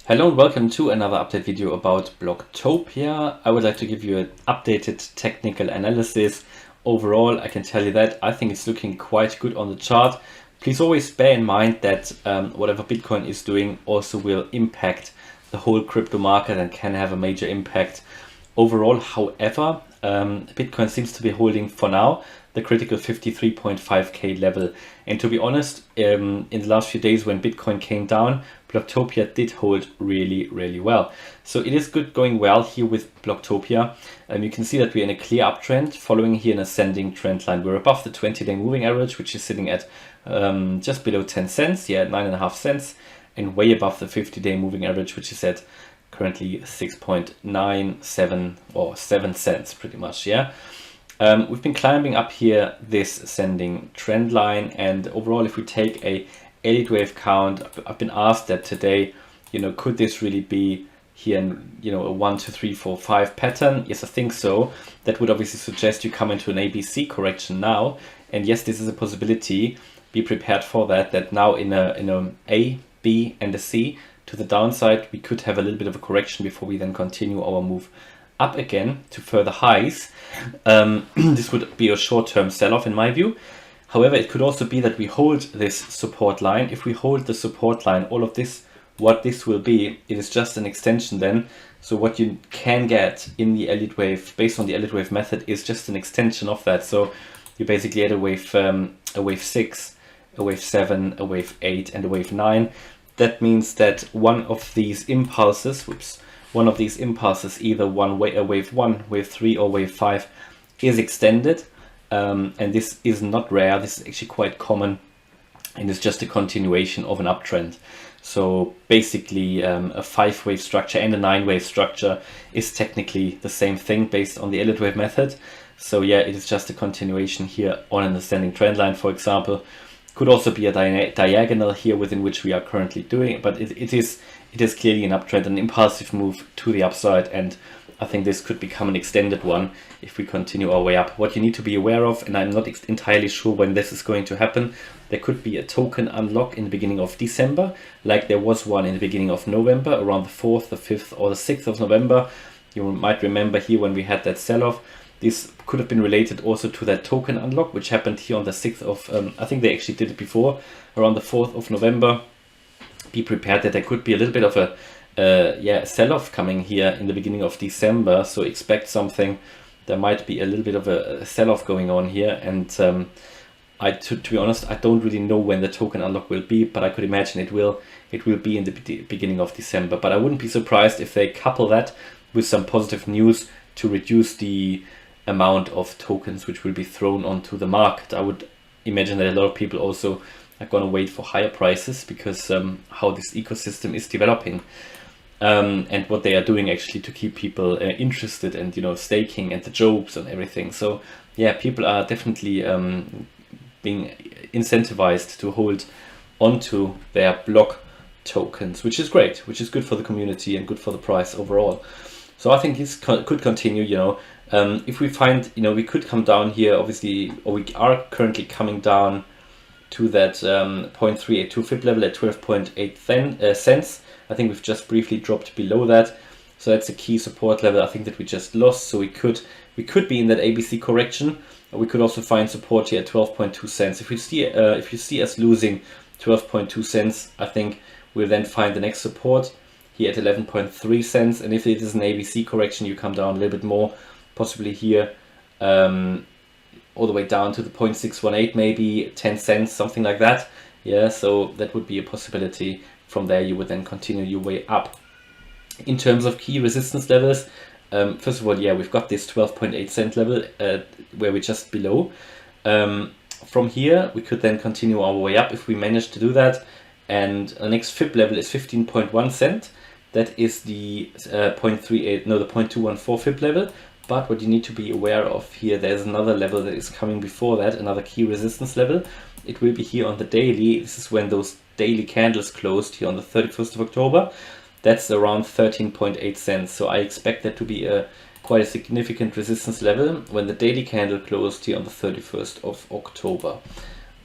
Hello and welcome to another update video about Bloktopia. I would like to give you an updated technical analysis. Overall, I can tell you that I think it's looking quite good on the chart. Please always bear in mind that whatever Bitcoin is doing also will impact the whole crypto market and can have a major impact overall. However, Bitcoin seems to be holding for now the critical 53.5k level. And to be honest, in the last few days when Bitcoin came down, Bloktopia did hold really well. So it is good going well here with Bloktopia. You can see that we're in a clear uptrend, following here an ascending trend line. We're above the 20-day moving average, which is sitting at just below 10 cents, 9.5 cents, and way above the 50-day moving average, which is at currently 6.97 or 7 cents pretty much. We've been climbing up here this ascending trend line, and overall, if we take a elite wave count, I've been asked that today, could this really be here in, a 1, 2, 3, 4, 5 pattern? Yes, I think so. That would obviously suggest you come into an ABC correction now, and yes, this is a possibility. Be prepared for that. That now in a A, B, and a C to the downside, we could have a little bit of a correction before we then continue our move up again to further highs. This would be a short-term sell-off in my view. However, it could also be that we hold this support line. If we hold the support line, all of this, what this will be, it is just an extension then. So what you can get in the elite wave, based on the elite wave method, is just an extension of that. So you basically had a wave 6, a wave 7, a wave 8, and a wave 9. That means that one of these impulses, either a wave 1, wave 3, or wave 5, is extended. And this is not rare. This is actually quite common, and it's just a continuation of an uptrend. So basically, a 5-wave structure and a 9-wave structure is technically the same thing based on the elite wave method. So yeah, it is just a continuation here on an ascending trend line, for example. Could also be a diagonal here within which we are currently doing, but it is clearly an uptrend, an impulsive move to the upside, and I think this could become an extended one if we continue our way up. What you need to be aware of, and I'm not entirely sure when this is going to happen, there could be a token unlock in the beginning of December, like there was one in the beginning of November, around the 4th, the 5th, or the 6th of November. You might remember here when we had that sell-off. This could have been related also to that token unlock, which happened here on the 6th of, I think they actually did it before, around the 4th of November. Be prepared that there could be a little bit of a sell-off coming here in the beginning of December. So expect something. There might be a little bit of a sell-off going on here. And to be honest, I don't really know when the token unlock will be, but I could imagine it will be in the beginning of December. But I wouldn't be surprised if they couple that with some positive news to reduce the amount of tokens which will be thrown onto the market. I would imagine that a lot of people also are going to wait for higher prices because how this ecosystem is developing, and what they are doing actually to keep people interested, and staking and the jobs and everything. So yeah, people are definitely being incentivized to hold onto their block tokens, which is great, which is good for the community and good for the price overall. So I think this could continue. If we find, we could come down here, obviously, or we are currently coming down to that 0.382 FIB level at 12.8 cents. I think we've just briefly dropped below that. So that's a key support level, I think, that we just lost. So we could be in that ABC correction. We could also find support here at 12.2 cents. If you see us losing 12.2 cents, I think we'll then find the next support here at 11.3 cents. And if it is an ABC correction, you come down a little bit more, possibly here all the way down to the 0.618, maybe 10 cents, something like that. Yeah, so that would be a possibility. From there, you would then continue your way up. In terms of key resistance levels, first of all, we've got this 12.8 cent level where we're just below. From here, we could then continue our way up if we manage to do that. And the next FIB level is 15.1 cent. That is the 0.214 FIB level. But what you need to be aware of here, there's another level that is coming before that, another key resistance level. It will be here on the daily. This is when those daily candles closed here on the 31st of October. That's around 13.8 cents. So I expect that to be quite a significant resistance level when the daily candle closed here on the 31st of October.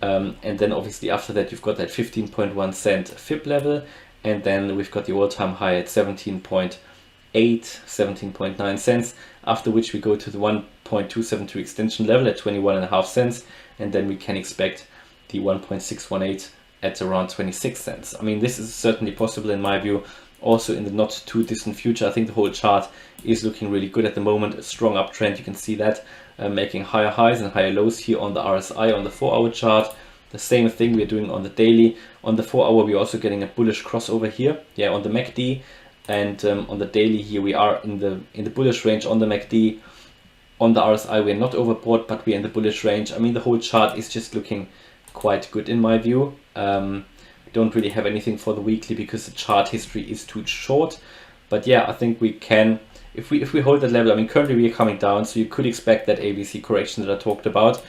And then obviously after that, you've got that 15.1 cent FIB level. and then we've got the all-time high at 17.9 cents, after which we go to the 1.272 extension level at 21.5 cents, and then we can expect the 1.618 at around 26 cents. I mean, this is certainly possible in my view, also in the not too distant future. I think the whole chart is looking really good at the moment, a strong uptrend, you can see that, making higher highs and higher lows here on the RSI on the 4-hour chart. The same thing we're doing on the daily. On the 4-hour we're also getting a bullish crossover here, on the MACD, and on the daily here we are in the bullish range on the MACD. On the RSI we're not overbought, but we're in the bullish range. I mean, the whole chart is just looking quite good in my view. We don't really have anything for the weekly because the chart history is too short, but yeah, I think we can, if we hold that level. I mean, currently we are coming down, so you could expect that ABC correction that I talked about,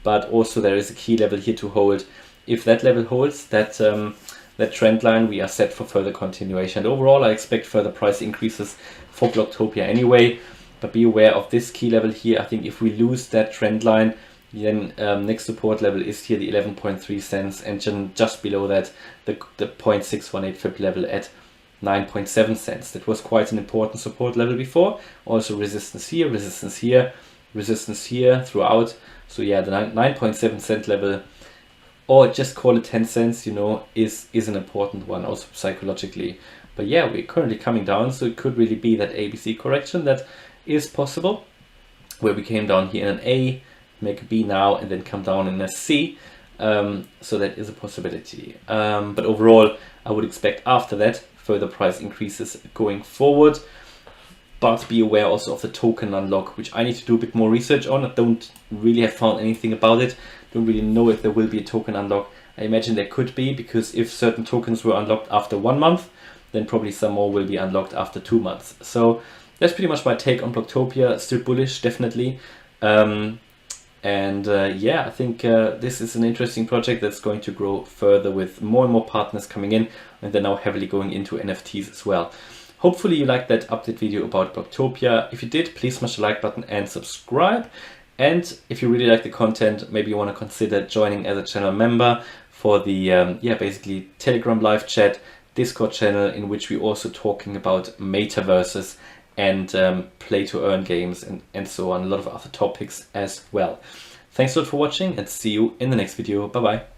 but also there is a key level here to hold. If that level holds, that trend line, we are set for further continuation. And overall, I expect further price increases for Bloktopia anyway, but be aware of this key level here. I think if we lose that trend line, then next support level is here the 11.3 cents, and just below that the 0.618 fib level at 9.7 cents. That was quite an important support level before. Also resistance here, resistance here, resistance here throughout. So yeah, the 9.7 cent level, or just call it 10 cents, you know, is an important one also psychologically. But yeah, we're currently coming down, so it could really be that ABC correction that is possible, where we came down here in an A, make a B now, and then come down in a C. So that is a possibility. But overall, I would expect after that further price increases going forward. But be aware also of the token unlock, which I need to do a bit more research on. I don't really have found anything about it. Don't really know if there will be a token unlock. I imagine there could be, because if certain tokens were unlocked after 1 month, then probably some more will be unlocked after 2 months. So that's pretty much my take on Bloktopia. Still bullish, definitely. Yeah, I think this is an interesting project that's going to grow further with more and more partners coming in, and they're now heavily going into NFTs as well. Hopefully you liked that update video about Bloktopia. If you did, please smash the like button and subscribe. And if you really like the content, maybe you want to consider joining as a channel member for the basically Telegram live chat, Discord channel, in which we're also talking about metaverses and play to earn games and so on, a lot of other topics as well. Thanks a lot for watching, and see you in the next video. Bye bye.